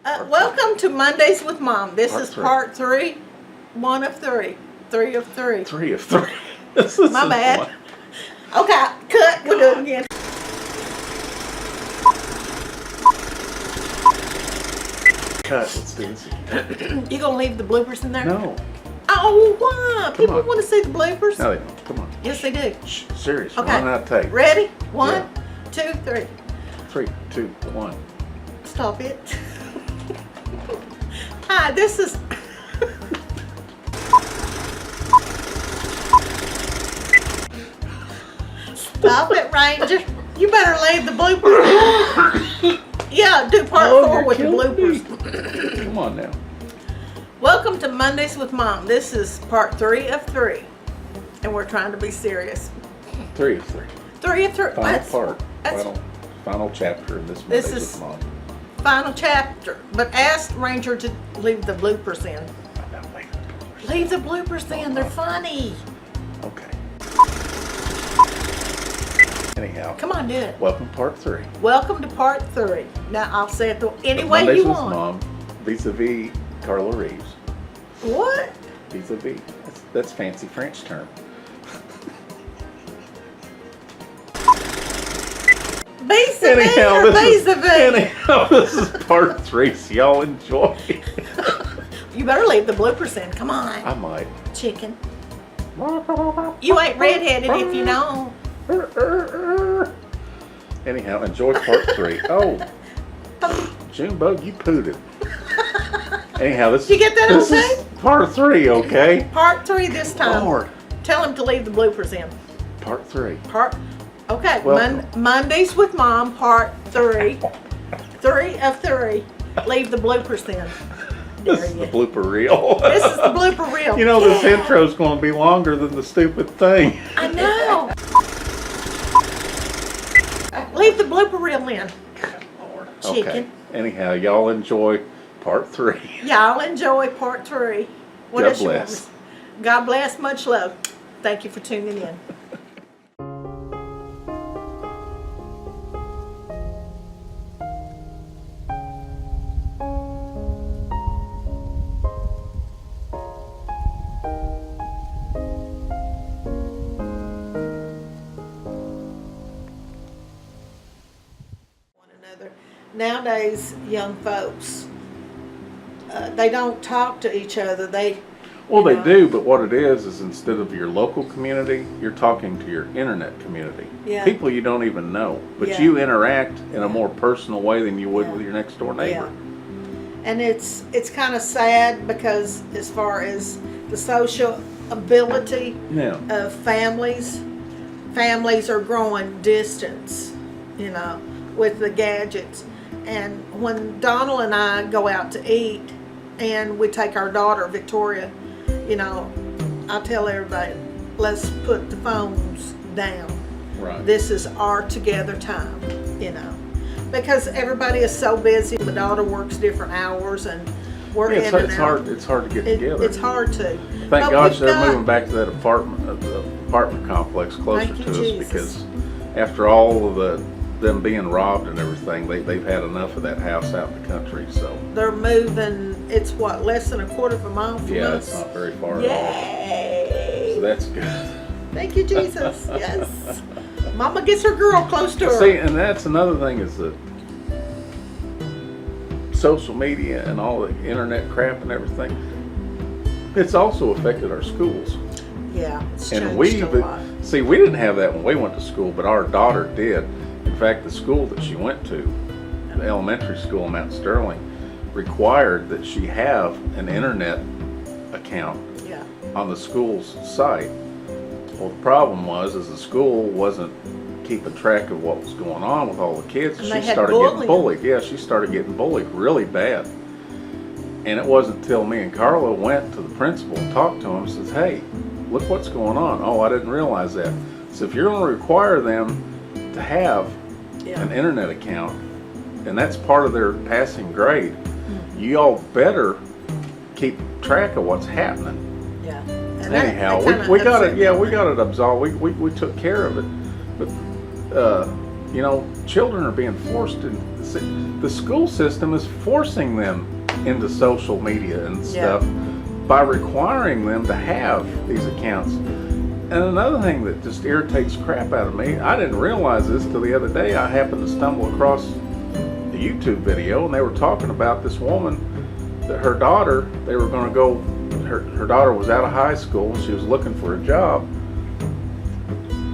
Welcome to Mondays with Mom. This Part is three. part 3. 1 of 3. 3 of 3. 3 of 3. My bad. Okay, cut. We'll do it again. Cut. Let's do this again. You gonna leave the bloopers in there? No. Oh, why? People on. want to see the bloopers. No, they don't. Come on. Yes, they do. Shh. Serious. Okay. Run out of tape. Ready? 1, Yeah. 2, 3. 3, 2, 1. Stop it. Hi, this is. Stop it, Ranger. You better leave the bloopers. Yeah, do part 4 with the bloopers. Come on now. Welcome to Mondays with Mom. This is part 3 of 3. And we're trying to be serious. 3 of 3. 3 of 3. Final part. That's Final chapter in this This Mondays is- with Mom. final chapter. But ask Ranger to leave the bloopers in. Leave the bloopers in. They're funny. Okay. Anyhow. Come on, do it. Welcome part 3. Welcome to part 3. Now, I'll say it any way Mondays you with want. Mom, vis-a-vis Karla Reeves. What? Vis-a-vis. That's fancy French term. Vis-a-vis or vis-a-vis? Anyhow, this is part 3, so y'all enjoy. You better leave the bloopers in. Come on, I might. chicken. You ain't redheaded if you know. Anyhow, enjoy part 3. Oh, Junebug, you pooted. Anyhow, this You get that this okay? is part 3, okay? Part 3 this time. Lord. Tell him to leave the bloopers in. Part 3. Okay, Welcome. Mondays with Mom, part 3. 3 of 3. Leave the bloopers in. This Dare is you. the blooper reel. This is the blooper reel. You know, this Yeah. intro's going to be longer than the stupid thing. I know. Leave the blooper reel in. Lord. Chicken. Okay. Anyhow, y'all enjoy part 3. Y'all enjoy part 3. What God else you want bless. me- God bless. Much love. Thank you for tuning in. One another. Nowadays, young folks, they don't talk to each other. Well, they know. do, but what it is instead of your local community, you're talking to your internet community. Yeah. People you don't even know, but Yeah. you interact in a more personal way than you would Yeah. with your next door neighbor. And it's kind of sad because as far as the social ability Yeah. of families are growing distance, you know, with the gadgets. And when Donald and I go out to eat and we take our daughter Victoria, you know, I tell everybody, let's put the phones down. Right. This is our together time, you know, because everybody is so busy. My daughter works different hours and we're Yeah, in and it's out. hard. It's hard to get together. It's hard to. Thank But gosh we've they're got- moving back to that apartment complex closer Thank you, to us Jesus. because after all of them being robbed and everything, they've had enough of that house out in the country. So They're moving. It's what, less than a quarter of a mile from yeah, us. it's not very far at all. Yay! So that's good. Thank you, Jesus. Yes. Mama gets her girl close to her. See, and that's another thing is that social media and all the internet crap and everything, it's also affected our schools. Yeah, it's And changed a lot. we didn't have that when we went to school, but our daughter did. In fact, the school that she went to, the elementary school in Mount Sterling, required that she have an internet account Yeah. on the school's site. Well, the problem was the school wasn't keeping track of what was going on with all the kids. And She they had started bullying. getting bullied. Yeah, she started getting bullied really bad. And it wasn't until me and Karla went to the principal and talked to him and says, hey, look what's going on. Oh, I didn't realize that. So if you're going to require them to have Yeah. an internet account, and that's part of their passing grade, Mm-hmm. you all better keep track of what's happening. Yeah. And that- Anyhow, that kinda we got upset it. me. Yeah, we got it absolved. We took care of it. But you know, children are being forced in. The school system is forcing them into social media and stuff by requiring them to have these accounts. And another thing that just irritates crap out of me, I didn't realize this till the other day. I happened to stumble across a YouTube video, and they were talking about this woman that her daughter, they were going to go, her daughter was out of high school, she was looking for a job,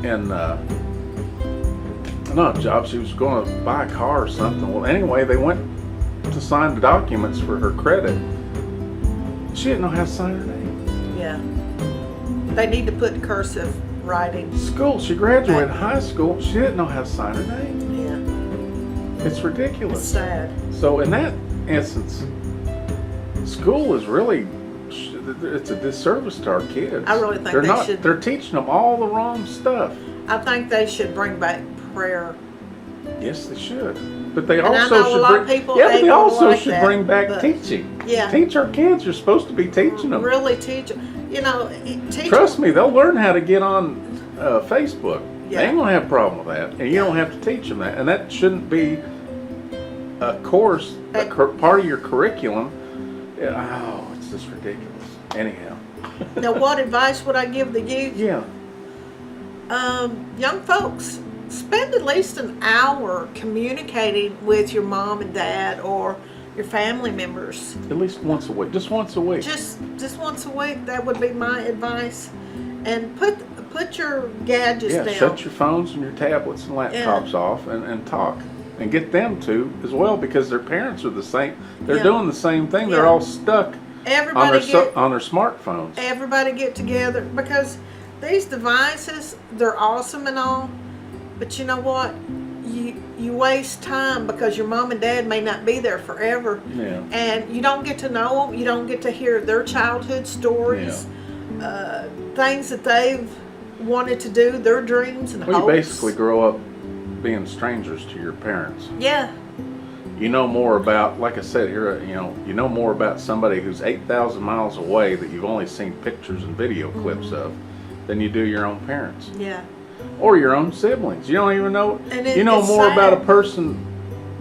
and not a job, she was going to buy a car or something. Well, anyway, they went to sign the documents for her credit. She didn't know how to sign her name. Yeah. They need to put cursive writing. School, she graduated high school, she didn't know how to sign her name. Yeah. It's ridiculous. It's sad. So in that instance, school is really, it's a disservice to our kids. I really think they're teaching them all the wrong stuff. I think they should bring back prayer. Yes, they should. But they And I also know a should lot bring, of people yeah, but ain't they gonna also like should that, bring back but- teaching. Yeah. Teach our kids. You're supposed to be teaching them. Really teach, you know, teach Trust me, they'll learn how to get on Facebook. Yeah. They ain't gonna have a problem with that, and you don't have to teach them that. And that shouldn't be a course, part of your curriculum. Oh, it's just ridiculous. Anyhow. Now, what advice would I give the youth? Yeah. Young folks, spend at least an hour communicating with your mom and dad or your family members. At least once a week. Just once a week. Just once a week. That would be my advice. And put your gadgets down. Shut your phones and your tablets and laptops off and talk. And get them to as well, because their parents are the same. They're doing the same thing. They're all stuck on Everybody on their smartphones. Everybody get together, because these devices, they're awesome and all, but you know what? You waste time because your mom and dad may not be there forever. Yeah. And you don't get to know them. You don't get to hear their childhood stories, things that they've wanted to do, their dreams and hopes. You basically grow up being strangers to your parents. Yeah. You know more about, like I said here, you know more about somebody who's 8,000 miles away that you've only seen pictures and video clips of than you do your own parents. Yeah. Or your own siblings. You don't even know. And you know it's more sad. about a person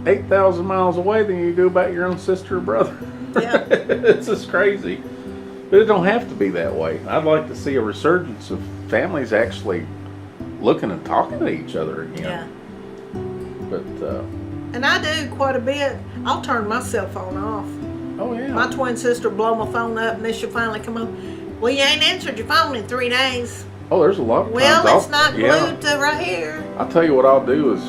8,000 miles away than you do about your own sister or brother. Yeah. It's just crazy. But it don't have to be that way. I'd like to see a resurgence of families actually looking and talking to each other again. Yeah. But, And I do quite a bit. I'll turn my cell phone off. oh yeah. My twin sister will blow my phone up, and then she'll finally come on. Well, you ain't answered your phone in 3 days. Oh, there's a lot of times. Well, it's not glued to right here. I'll tell you what I'll do is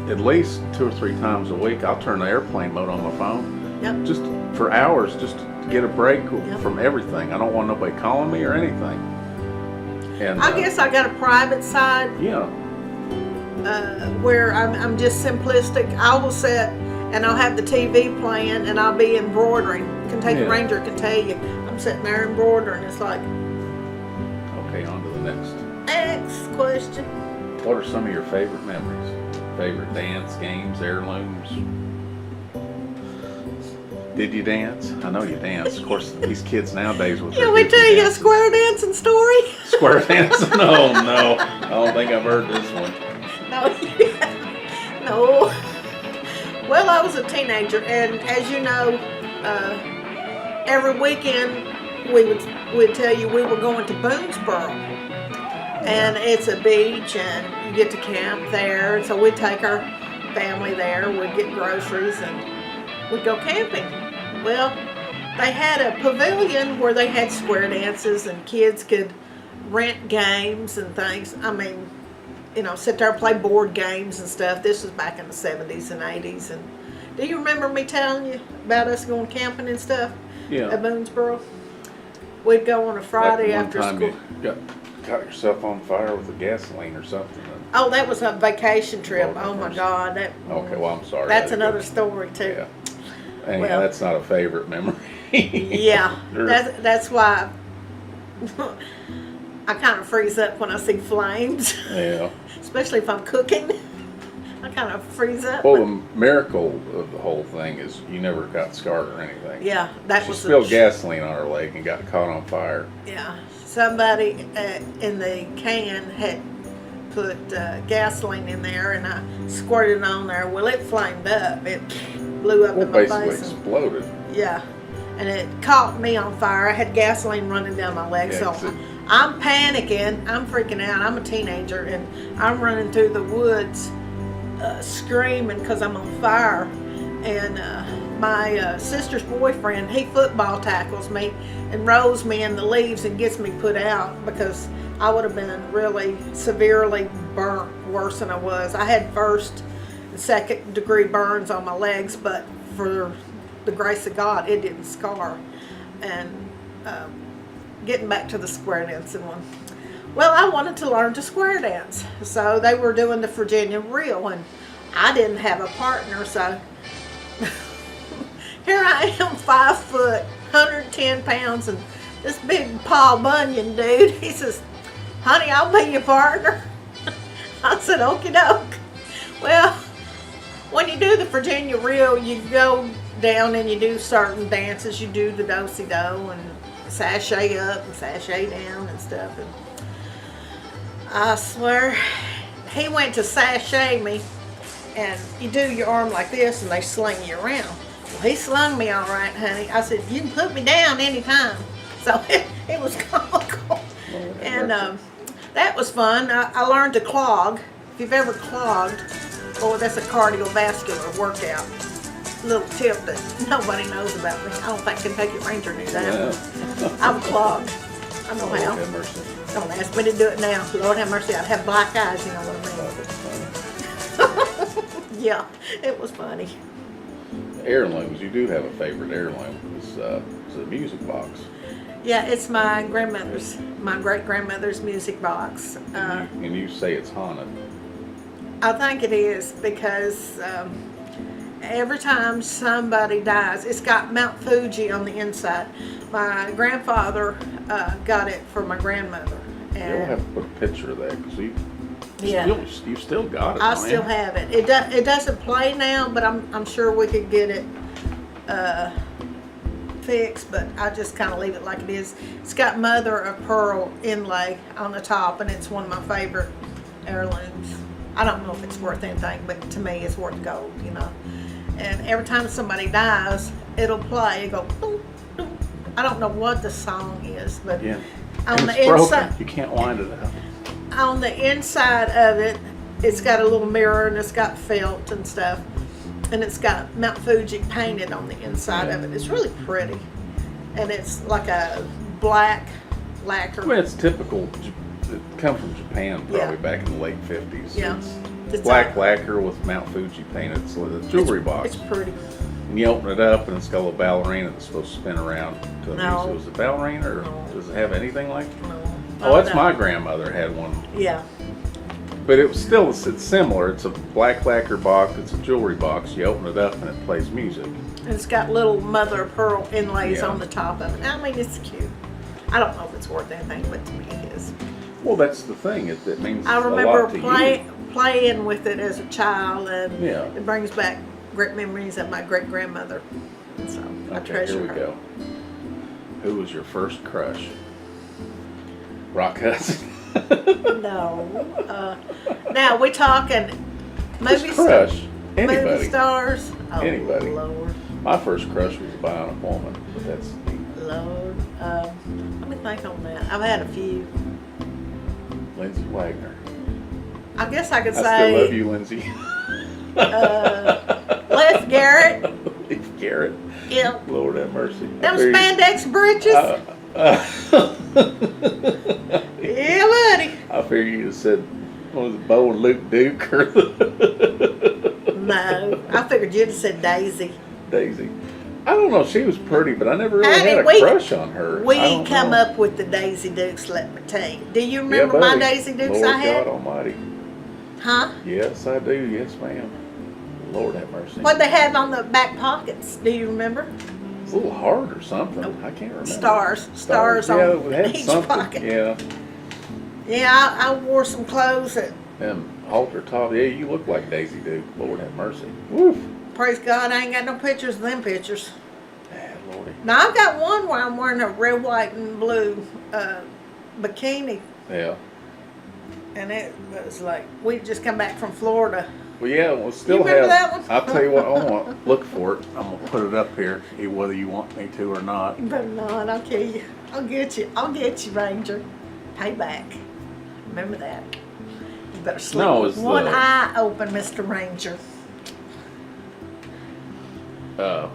at least 2 or 3 times a week, I'll turn the airplane mode on my phone. Yep. Just for hours, just to get a break Yep. from everything. I don't want nobody calling me or anything. And I guess I got a private side yeah. where I'm just simplistic. I will sit and I'll have the TV playing and I'll be embroidering. Kentucky Yeah. Ranger can tell you. I'm sitting there embroidering. It's like, Okay, on to the next. next question. What are some of your favorite memories? Favorite dance, games, heirlooms? Did you dance? I know you dance. Of course, these kids nowadays with Yeah, their we did tell you a dances. square dancing story. Square dance? No, no. I don't think I've heard this one. No. No. Well, I was a teenager, and as you know, every weekend we'd tell you we were going to Boonesboro, and it's a beach, and you get to camp there. So we'd take our family there. We'd get groceries, and we'd go camping. Well, they had a pavilion where they had square dances, and kids could rent games and things. I mean, you know, sit there and play board games and stuff. This was back in the 70s and 80s. And do you remember me telling you about us going camping and stuff Yeah. at Boonesboro? We'd go on a Friday Like after one time school. you got yourself on fire with a gasoline or something. Oh, that was a vacation trip. Oh, Oh my of course. God, that. Okay, well, I'm sorry. That's I didn't another go- story too. Yeah. Anyhow, Well- that's not a favorite memory. Yeah, Sure. that's why I kind of freeze up when I see flames, Yeah. especially if I'm cooking. I kind of freeze up. Well, the miracle of the whole thing is you never got scarred or anything. Yeah, that She was spilled gasoline on her leg and got caught on fire. Yeah, somebody in the can had put gasoline in there, and I squirted it on there. Well, it flamed up. It blew up Well, in my basically face. And, exploded. yeah, and it caught me on fire. I had gasoline running down my legs, Yeah, so I'm panicking. I'm freaking out. I'm a teenager, and I'm running through the woods, screaming because I'm on fire. And my sister's boyfriend, he football tackles me and rolls me in the leaves and gets me put out because I would have been really severely burnt, worse than I was. I had first and second degree burns on my legs, but for the grace of God, it didn't scar. And getting back to the square dancing one. Well, I wanted to learn to square dance. So they were doing the Virginia reel, and I didn't have a partner, so here I am, 5 foot, 110 pounds, and this big Paul Bunyan dude, he says, honey, I'll be your partner. I said, okie doke. Well, when you do the Virginia reel, you go down and you do certain dances. You do the do-si-do and sashay up and sashay down and stuff. And I swear, he went to sashay me, and you do your arm like this and they sling you around. Well, he slung me all right, honey. I said, you can put me down anytime. So it was comical. And that was fun. I learned to clog. If you've ever clogged, oh, that's a cardiovascular workout. Little tip that nobody knows about me. I don't think Kentucky Ranger knew that. Yeah. I'm clogged. I know how. Have mercy. Don't ask me to do it now. Lord have mercy, I'd have black eyes, you know what I mean? Yeah, it was funny. Heirlooms, you do have a favorite heirloom. It's a music box. Yeah, it's my great-grandmother's music box. And you say it's haunted. I think it is because every time somebody dies, it's got Mount Fuji on the inside. My grandfather got it for my grandmother. And You'll have to put a picture of that because you still got it. I still have it. It doesn't play now, but I'm sure we could get it fixed. But I just kind of leave it like it is. It's got mother of pearl inlay on the top, and it's one of my favorite heirlooms. I don't know if it's worth anything, but to me, it's worth gold, you know. And every time somebody dies, it'll play. It go boom, boom. I don't know what the song is, but Yeah. on And the it's broken. inside. You can't wind it up. On the inside of it, it's got a little mirror and it's got felt and stuff. And it's got Mount Fuji painted on the inside of it. It's really pretty. And it's like a black lacquer. Well, it's typical. It comes from Japan probably Yeah. back in the late 50s. Yeah. It's black lacquer with Mount Fuji painted. It's a jewelry box. It's pretty. And you open it up and it's got a little ballerina that's supposed to spin around to the No. music. Was it ballerina or No. does it have anything like it? No. Oh, that's no. my grandmother had one. Yeah. But it was still, it's similar. It's a black lacquer box. It's a jewelry box. You open it up and it plays music. And it's got little mother of pearl inlays Yeah. on the top of it. I mean, it's cute. I don't know if it's worth anything, but to me it is. Well, that's the thing. It means I a remember lot to you. playing with it as a child, and Yeah. it brings back great memories of my great grandmother. So I Okay, treasure here we her. go. Who was your first crush? Rock Hudson. No. Now we talking First movie crush. movie Anybody. stars. Oh, Anybody. Lord, My first crush was a bionic woman, but that's neat. Lord. Let me think on that. I've had a few. Lindsay Wagner. I guess I could I say. still love you, Lindsay. Les Garrett. Leif Garrett. Yeah. Lord have mercy. Them spandex britches. Yeah, buddy. I figured you'd have said, what was it, Bo and Luke Duke or No, I figured you'd have said Daisy. Daisy. I don't know. She was pretty, but I never really Honey, had a crush on her. We I don't come know. up with the Daisy Dukes, let me tell you. Do you Yeah, remember my buddy. Daisy Dukes Lord I had? God Almighty. Huh? Yes, I do. Yes, ma'am. Lord have mercy. What they have on the back pockets? Do you remember? It's a little hard or something. I can't remember. Stars Yeah, on it had each something. pocket. Yeah. Yeah, I wore some clothes that, And halter top. Yeah, you look like Daisy Duke. Lord have mercy. Woof. praise God, I ain't got no pictures of them pictures. Yeah, Lordy. Now I've got one where I'm wearing a red, white, and blue bikini. Yeah. And it was like, we just come back from Florida. Well, yeah, we'll still You remember have. that one? I'll tell you what. I want to look for it. I'm gonna put it up here, whether you want me to or not. You better not, I'll kill you. I'll get you, Ranger. Payback. Remember that. You better sleep with one eye open, Mr. Ranger.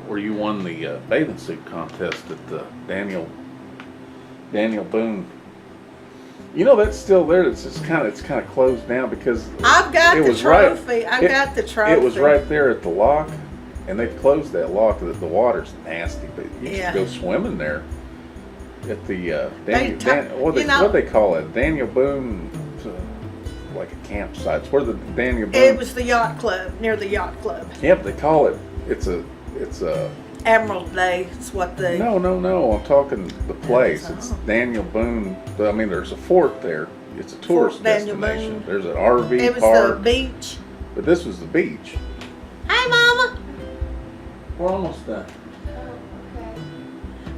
Where you won the bathing suit contest at the Daniel Boone. You know that's still there. It's kind of closed down because I've got the trophy. Right, I got the trophy. It was right there at the lock, and they've closed that lock. The water's nasty, but you should go swimming there at the what they call it, Daniel Boone, like a campsite. It's where the Daniel Boone. It was the yacht club, near the yacht club. Yep, they call it. It's a Emerald Day. It's what they. No. I'm talking the place. It's Daniel Boone. I mean, there's a fort there. It's a tourist destination. There's an RV park. It was park. the beach. But this was the beach. Hi, Mama. We're almost done.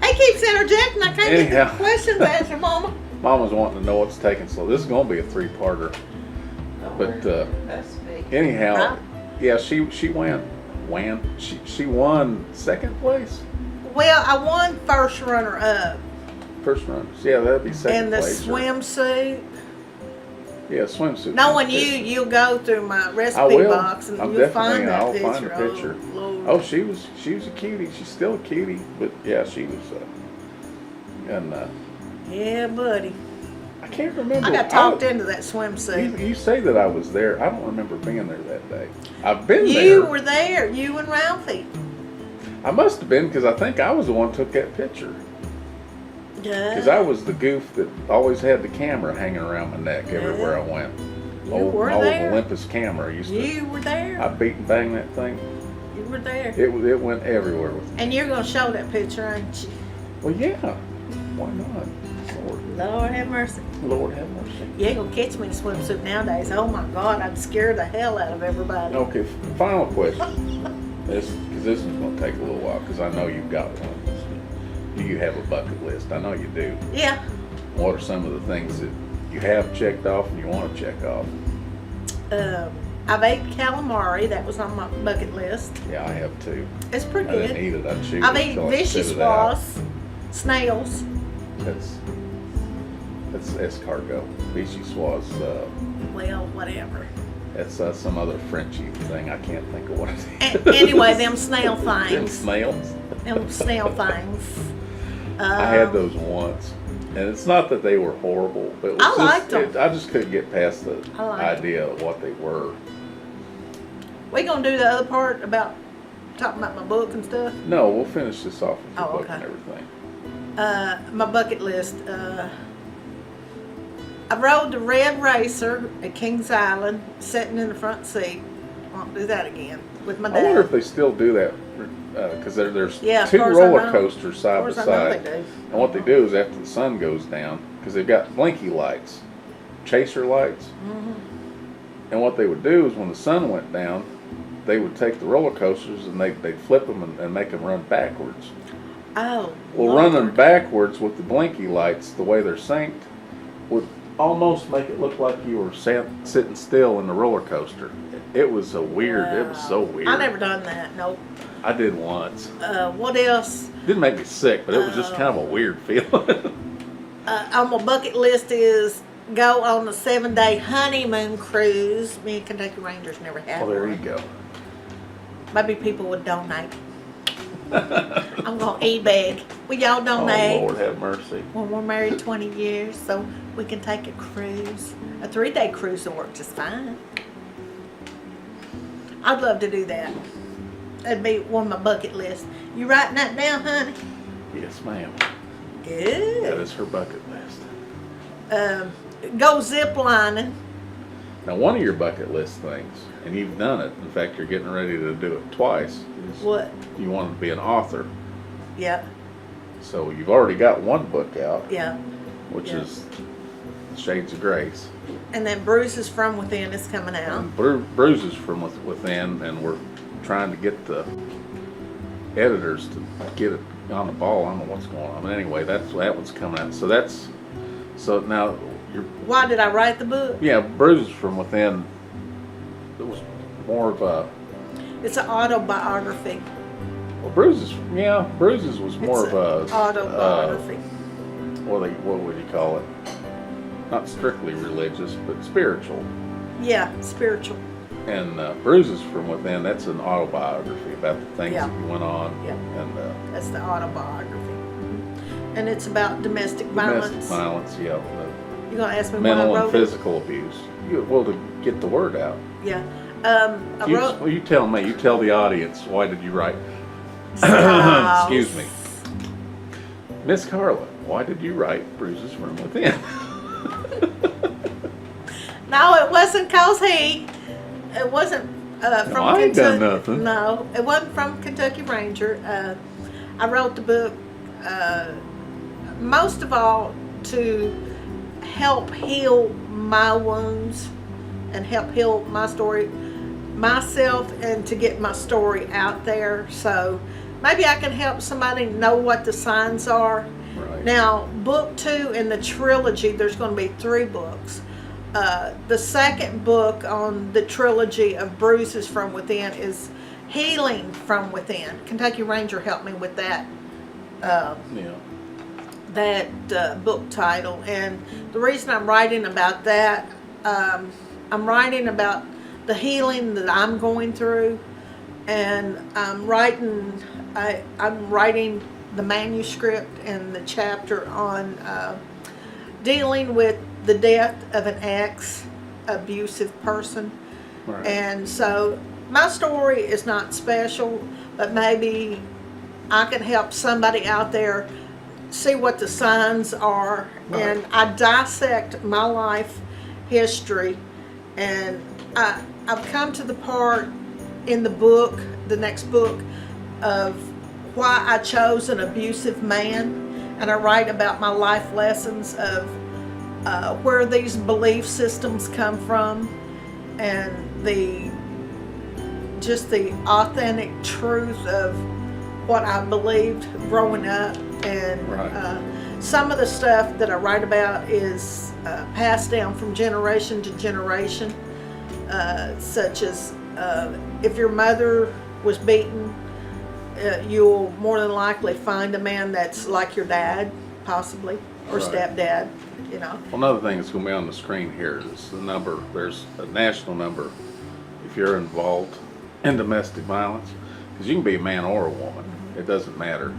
He keeps interjecting. I can't get the questions answered, Mama. Mama's wanting to know what's taking slow. This is going to be a 3-parter. But anyhow, yeah, she went. She won second place. Well, I won first runner up. First runner, yeah, that'd be second place. And the swimsuit. Yeah, swimsuit. Knowing you'll go through my recipe box and you'll find that picture. I'll find the picture. Oh, she was a cutie. She's still a cutie, but yeah, she was. Yeah, buddy. I can't remember. I got talked into that swimsuit. You say that I was there. I don't remember being there that day. I've been there. You were there. You and Ralphie. I must have been because I think I was the one who took that picture. Yeah. Because I was the goof that always had the camera hanging around my neck everywhere I went. You were there. Olympus camera. You were there. I beat and banged that thing. You were there. It went everywhere with me. And you're going to show that picture, aren't you? Well, yeah. Why not? Lord have mercy. Lord have mercy. You ain't gonna catch me in a swimsuit nowadays. Oh my God, I'd scare the hell out of everybody. Okay, final question. Because this is gonna take a little while. Because I know you've got one. Do you have a bucket list? I know you do. Yeah. What are some of the things that you have checked off and you want to check off? I've ate calamari. That was on my bucket list. Yeah, I have too. It's pretty good. I didn't eat it. I'd chew it. I've eaten vichyssoise, snails. That's escargot. Vichyssoise. Well, whatever. That's some other Frenchy thing. I can't think of what it is. Anyway, them snail things. Them snails. Them snail things. I had those once, and it's not that they were horrible, but it was I liked them. I just couldn't get past the idea of what they were. We gonna do the other part about talking about my book and stuff? No, we'll finish this off with your book and everything. My bucket list. I rode the red racer at Kings Island, sitting in the front seat. I won't do that again with my dad. I wonder if they still do that, because there's 2 as roller coasters side by As side. they do. And what they do is after the sun goes down, because they've got blinky lights, chaser lights. Mm-hmm. And what they would do is when the sun went down, they would take the roller coasters and they'd flip them and make them run backwards. Oh. Well, running backwards with the blinky lights, the way they're synced, would almost make it look like you were sitting still in the roller coaster. It was so weird. It was so weird. I never done that. Nope. I did once. What else? Didn't make me sick, but it was just kind of a weird feeling. On my bucket list is go on a 7-day honeymoon cruise. Me and Kentucky Rangers never had Well, there one. you go. Maybe people would donate. I'm going to e-bag. Will y'all donate? Oh, Lord have mercy. Well, we're married 20 years, so we can take a cruise. A 3-day cruise will work just fine. I'd love to do that. That'd be one of my bucket lists. You writing that down, honey? Yes, ma'am. Good. That is her bucket list. Go zip lining. Now, one of your bucket list things, and you've done it, in fact, you're getting ready to do it twice, is What? you want to be an author. Yeah. So you've already got one book out, Yeah. which is Shades of Grace. And then Bruises from Within is coming out. And Bruises from Within, and we're trying to get the editors to get it on the ball. I don't know what's going on, but anyway, that one's coming out. So now Why did I write the book? Yeah, Bruises from Within. It was more of a. It's an autobiography. Well, Bruises. Yeah, Bruises was more It's of a autobiography. What would you call it? Not strictly religious, but spiritual. Yeah, spiritual. And Bruises from Within, that's an autobiography about the things Yeah. that went on. Yeah. And That's the autobiography. And it's about domestic domestic violence. violence, yeah. You're going to ask me Mental why I and wrote it? physical abuse. Well, to get the word out. Yeah. I You, wrote... well, you tell me. You tell the audience. Why did you write? Styles. Excuse me. Miss Karla, why did you write Bruises from Within? No, it wasn't cause it wasn't from I ain't done Kentucky. nothing. No, it wasn't from Kentucky Ranger. I wrote the book most of all to help heal my wounds and help heal my story myself and to get my story out there. So maybe I can help somebody know what the signs are. Right. Now, book 2 in the trilogy, there's going to be 3 books. The second book on the trilogy of Bruises from Within is Healing from Within. Kentucky Ranger helped me with that book title. And the reason I'm writing about that, I'm writing about the healing that I'm going through, and I'm writing the manuscript and the chapter on dealing with the death of an ex-abusive person. Right. And so my story is not special, but maybe I can help somebody out there see what the signs are. Right. And I dissect my life history, and I've come to the part in the book, the next book, of why I chose an abusive man, and I write about my life lessons of where these belief systems come from, and the authentic truth of what I believed growing up. And Right. some of the stuff that I write about is passed down from generation to generation, such as if your mother was beaten, you'll more than likely find a man that's like your dad, possibly, or Right. stepdad, you know. Well, another thing that's going to be on the screen here is the number. There's a national number if you're involved in domestic violence, because you can be a man or a woman. It doesn't matter.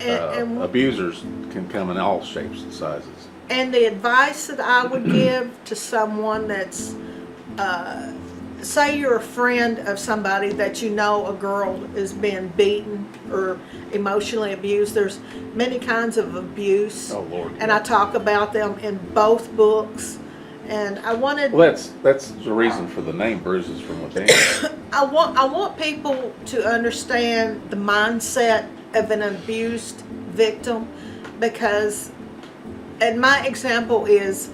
And Abusers can come in all shapes and sizes. And the advice that I would give to someone that's, say you're a friend of somebody that you know a girl is being beaten or emotionally abused. There's many kinds of abuse. Oh, Lord. And I talk about them in both books. And I wanted... Well, that's the reason for the name Bruises from Within. I want people to understand the mindset of an abused victim, because, and my example is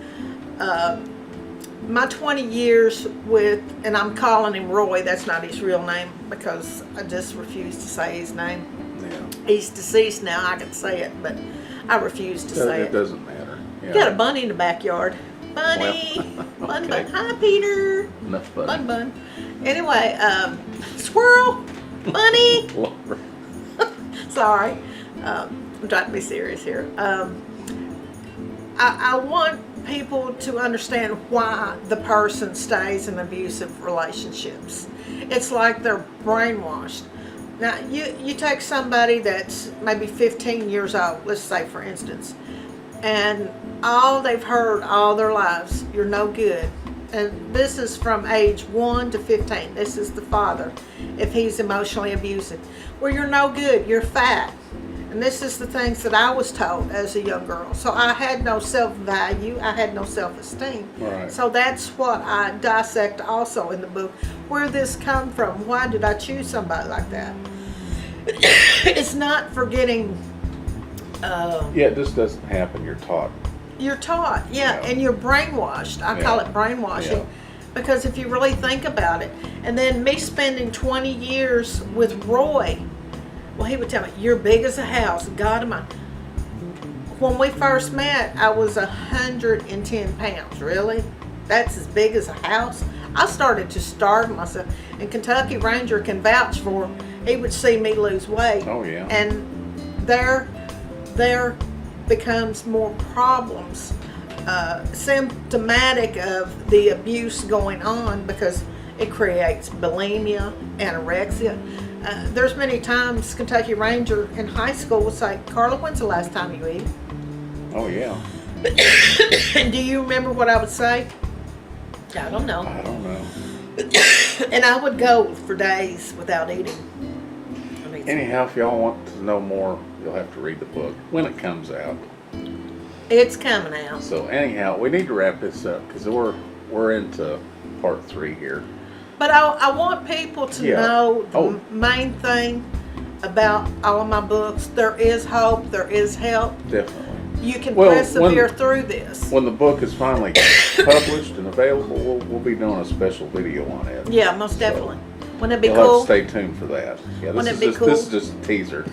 my 20 years with, and I'm calling him Roy, that's not his real name because I just refuse to say his name. Yeah. He's deceased now, I can say it, but I refuse to say It it. doesn't matter. Yeah. Got a bunny in the backyard. Bunny! Well, Bun, okay. bun. Hi, Peter! Enough fun. Bun, bun. Anyway, squirrel! Bunny! Lord. Sorry, I'm trying to be serious here. I want people to understand why the person stays in abusive relationships. It's like they're brainwashed. Now, you take somebody that's maybe 15 years old, let's say for instance, and all they've heard all their lives, you're no good. And this is from age 1 to 15. This is the father, if he's emotionally abusive. Well, you're no good, you're fat. And this is the things that I was told as a young girl. So I had no self-value, I had no self-esteem. Right. So that's what I dissect also in the book. Where this come from? Why did I choose somebody like that? It's not forgetting. Yeah, this doesn't happen. You're taught. You're taught, yeah, and you're brainwashed. I call it brainwashing. Yeah. Because if you really think about it, and then me spending 20 years with Roy, well, he would tell me, you're big as a house, God of mine. when we first met, I was 110 pounds. Really? That's as big as a house. I started to starve myself. And Kentucky Ranger can vouch for, he would see me lose weight. Oh, yeah. And there becomes more problems, symptomatic of the abuse going on, because it creates bulimia, anorexia. There's many times Kentucky Ranger in high school would say, Karla, when's the last time you eat? Oh, yeah. And do you remember what I would say? I don't know. I don't know. And I would go for days without eating. Anyhow, if y'all want to know more, you'll have to read the book when it comes out. It's coming out. So anyhow, we need to wrap this up because we're into part 3 here. But I want people to know the main thing about all of my books. There is hope. There is help. Definitely. You can persevere through this. When the book is finally published and available, we'll be doing a special video on it. Yeah, most definitely. Wouldn't it be You'll cool? have to stay tuned for that. Yeah, Wouldn't it be cool? This is just a teaser.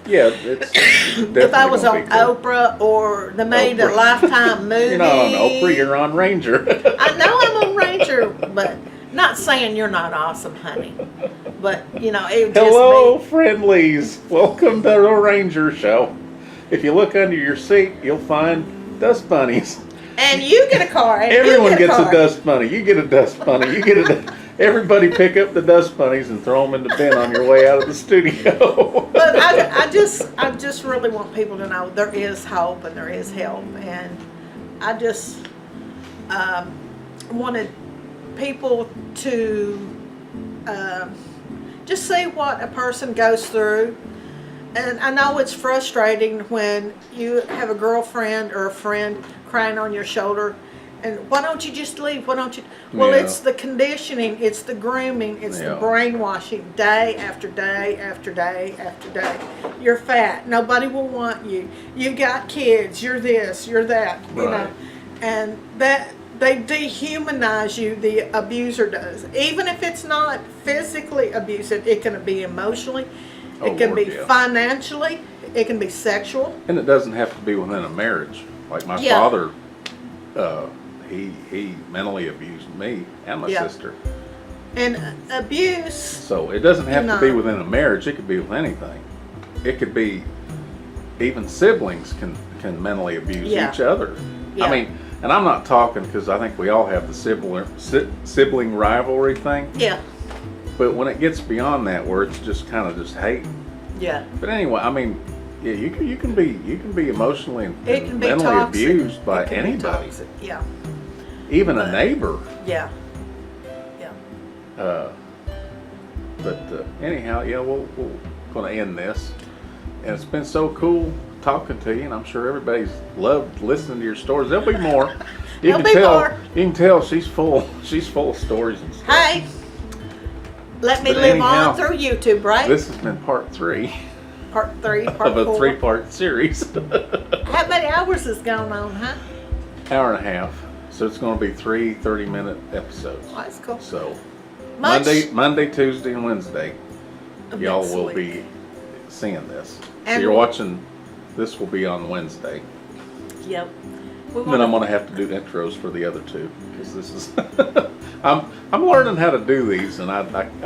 Yeah, it's definitely if I was on cool. Oprah or they made a Lifetime movie. You're not on Oprah, you're on Ranger. I know I'm on Ranger, but not saying you're not awesome, honey. But, it would Hello, just be... friendlies. Welcome to the Ranger Show. If you look under your seat, you'll find dust bunnies. And you get a car. And Everyone gets a a dust bunny. You get a dust bunny. You get everybody pick up the dust bunnies and throw them in the bin on your way out of the studio. But I just really want people to know there is hope and there is help. And I just wanted people to just see what a person goes through. And I know it's frustrating when you have a girlfriend or a friend crying on your shoulder, and why don't you just leave? Why don't you? Well, it's the conditioning, it's the grooming, it's the brainwashing, day after day after day after day. You're fat. Nobody will want you. You got kids. You're this. You're that. You know, and that they dehumanize you. The abuser does. Even if it's not physically abusive, it can be emotionally. It can be financially, it can be sexual. And it doesn't have to be within a marriage. Like my father, he mentally abused me and my sister. And abuse. So it doesn't have to be within a marriage, it could be with anything. It could be, even siblings can mentally abuse each other. Yeah. I mean, and I'm not talking because I think we all have the sibling rivalry thing. Yeah. But when it gets beyond that, where it's just kind of just hate. Yeah. But anyway, I mean, yeah, you can be emotionally and mentally toxic. Abused by anybody. Yeah. Even a neighbor. Yeah. Yeah. But anyhow, we're going to end this, and it's been so cool talking to you, and I'm sure everybody's loved listening to your stories. There'll be more. You can tell she's full of stories and stuff. Hey. Let me live on through YouTube, right? This has been part 3. Part 3, part 4. Of a 3-part series. How many hours is going on, huh? Hour and a half. So it's going to be 3 30-minute episodes. Oh, that's cool. So Monday, Tuesday, and Wednesday, y'all will be seeing this. So you're watching. This will be on Wednesday. Yep. Then I'm going to have to do intros for the other 2 because this is. I'm learning how to do these, and I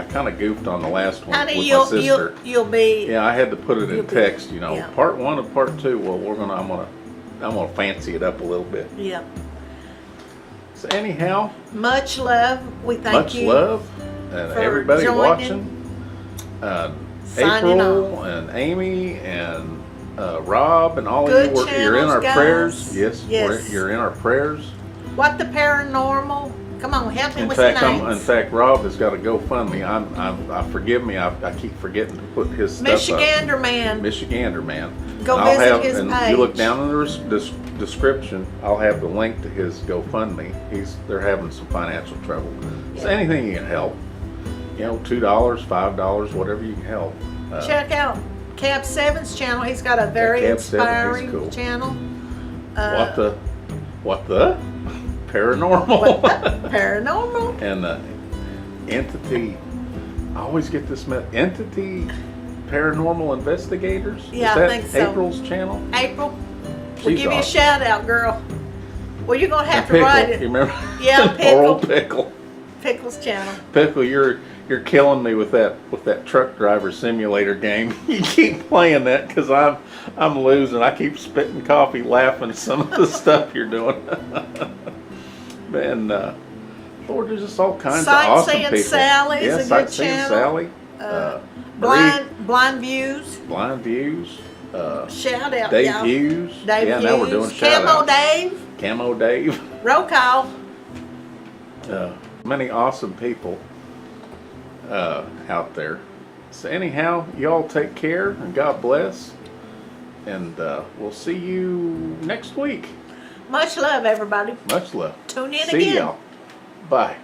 kind of goofed on the last one with my sister. You'll be. Yeah, I had to put it in text. Part 1 and part 2. Well, I'm gonna fancy it up a little bit. Yeah. So anyhow, much love. We thank you. Much love, and everybody watching. April and Amy and Rob and all of you. You're in our prayers. Yes. You're in our prayers. What the paranormal? Come on, help me with the names. In fact, Rob has got a GoFundMe. Forgive me. I keep forgetting to put his stuff Michigander Man. Michigander Man. Go visit his page. You look down in the description. I'll have the link to his GoFundMe. They're having some financial trouble. So anything you can help. $2, $5, whatever you can help. Check out Cab 7's channel. He's got a very inspiring channel. What the? Paranormal. What the? Paranormal. And Entity. I always get this Entity Paranormal Investigators. Yeah, Is that I think so. April's channel? April. We'll give you a awesome. shout out, girl. Well, you're gonna have And to write Pickle, it. you remember? Yeah, Poor Pickle. old Pickle. Pickle's channel. Pickle, you're killing me with that truck driver simulator game. You keep playing that because I'm losing. I keep spitting coffee, laughing at some of the stuff you're doing. And Lord, there's just all kinds of awesome Sightseeing people. Sally's Yeah, a good Sightseeing channel. Sally. Blind Views. Blind Views. Shout out, Dave y'all. Hughes. Dave yeah, Hughes. now we're doing shout Camo outs. Dave. Camo Dave. Roll call. Many awesome people out there. So anyhow, y'all take care and God bless. And we'll see you next week. Much love, everybody. Much love. Tune in See again. y'all. Bye.